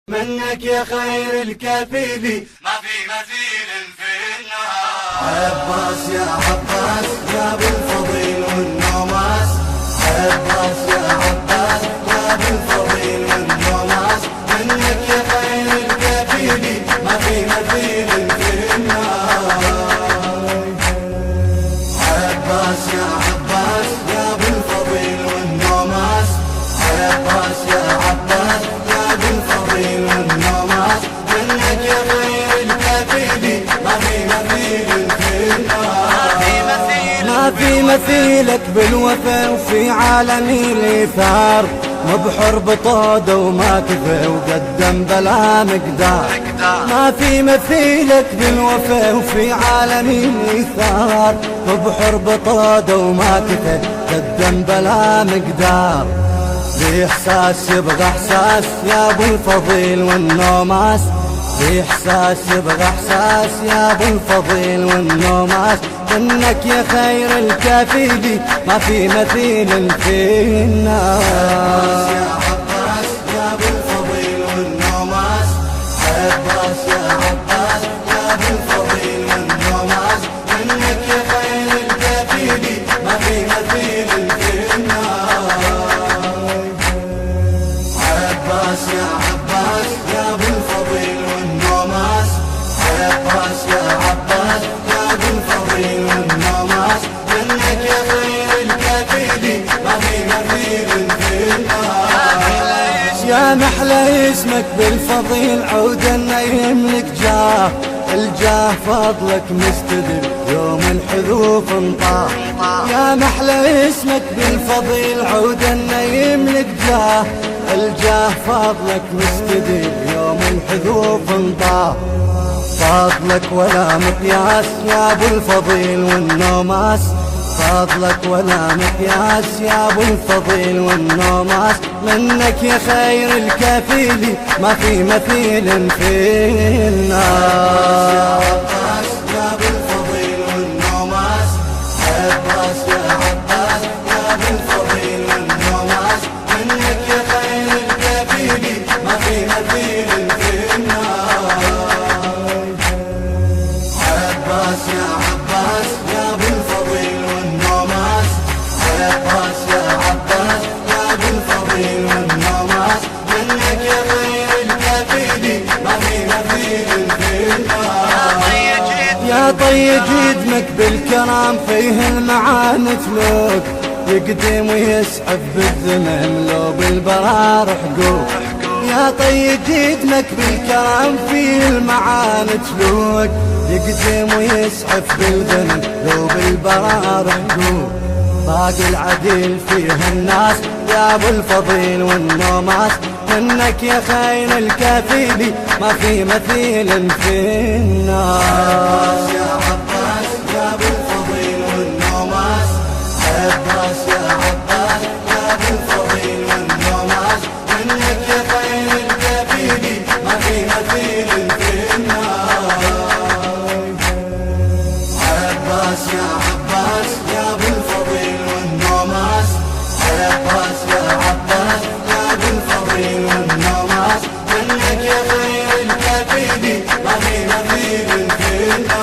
منك يا خير الكفيل ما في مثيل في النهار. عباس يا عباس يا بالفضيل والنوماس، عباس يا عباس يا بالفضيل والنوماس، منك يا خير الكفيل ما في مثيل في النهار. عباس يا عباس يا بالفضيل والنوماس، عباس يا عباس يا بالفضيل والنوماس، منك يا خير الكفيل ما في مثيل في النهار. ما في مثيلك بالوفا وفي عالم الإيثار، مبحر بطوده وما كفى وقدم بلا مقدار. ما في مثيلك بالوفا وفي عالم الإيثار، مبحر بطوده وما كفى قدم بلا مقدار. ذي إحساس يبغى إحساس يا أبو الفضيل والنوماس، ذي إحساس يبغى إحساس يا أبو الفضيل والنوماس، منك يا خير الكفيل ما في مثيل في الناس. يا عباس يا أبو الفضيل والنوماس، عباس يا عباس يا أبو الفضيل والنوماس، منك يا خير الكفيل ما في مثيل في الناس. عباس يا عباس يا أبو الفضيل والنوماس، عباس يا عباس يا أبو الفضيل والنوماس، منك يا خير الكفيل ما في مثيل في الناس. يا محلى اسمك بالفضيل عودا يملك جاه، الجاه فضلك مستدر يوم الحذوف انطاه. يا محلى اسمك بالفضيل عودا يملك جاه، الجاه فضلك مستدر يوم الحذوف انطاه. فضلك ولا مقياس يا ابو الفضيل والنوماس، فضلك ولا مقياس يا ابو الفضيل والنوماس، منك يا خير الكفيل ما في مثيل في الناس. يا عباس يا ابو الفضيل والنوماس، عباس يا عباس يا ابو الفضيل والنوماس، منك يا خير الكفيل ما في مثيل في الناس. عباس يا عباس يا ابو الفضيل والنوماس، عباس يا عباس يا ابو الفضيل والنوماس، منك يا خير الكفيل ما في مثيل في الناس. يا طي جدمك بالكرام فيه المعاني تلوك، يقدم ويسحب بالذمم لو بالبرار حقوق. يا طي جدمك بالكرام فيه المعاني تلوك، يقدم ويسحب بالذنب لو بالبرار حقوق. باقي العديل فيها الناس يا ابو الفضيل والنوماس، منك يا خير الكفيل ما في مثيل في الناس. يا عباس يا ابو الفضيل والنوماس، عباس يا عباس يا ابو الفضيل والنوماس، منك يا خير الكفيل ما في مثيل في الناس. عباس يا عباس يا ابو الفضيل والنوماس، عباس يا عباس يا ابو الفضيل والنوماس، منك يا خير الكفيل ما في مثيل في الناس.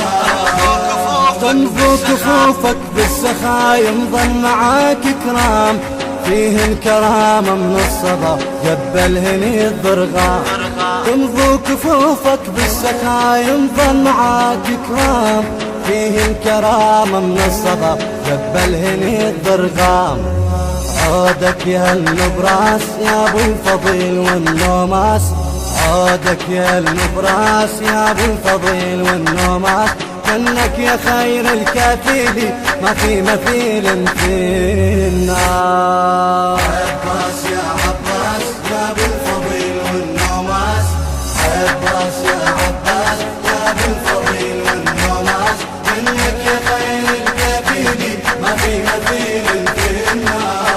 تنفو كفوفك بالسخا يمضن معاك كرام، فيه الكرامة من الصبا جبل هني الضرغام. تنفو كفوفك بالسخا يمضن معاك كرام، فيه الكرامة من الصبا جبل هني الضرغام. عودك يا النبراس يا ابو الفضيل والنوماس، عودك يا النبراس يا ابو الفضيل والنوماس، منك يا خير الكفيل ما في مثيل في الناس. عباس يا عباس يا ابو الفضيل والنوماس، عباس يا عباس يا ابو الفضيل والنوماس، منك يا خير الكفيل ما في مثيل في الناس.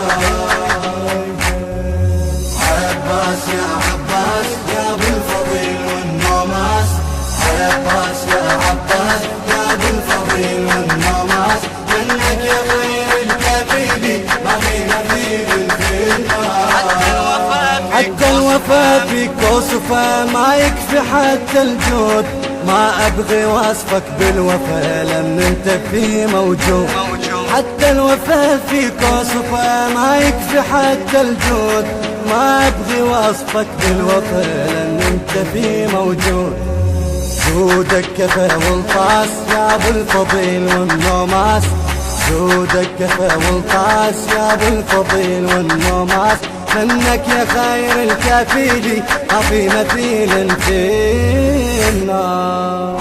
عباس يا عباس يا ابو الفضيل والنوماس، عباس يا عباس يا ابو الفضيل والنوماس، منك يا خير الكفيل ما في مثيل في وصفه ما يكفي حتى الجود، ما أبغي وصفك بالوفا لأن انت فيه موجود. حتى الوفا فيك وصفه ما يكفي حتى الجود، ما أبغي وصفك بالوفا لأن انت فيه موجود. جودك كفى والطاس يا ابو الفضيل والنوماس، جودك كفى والطاس يا ابو الفضيل والنوماس، منك يا خير الكفيلي ما في مثيل في النار.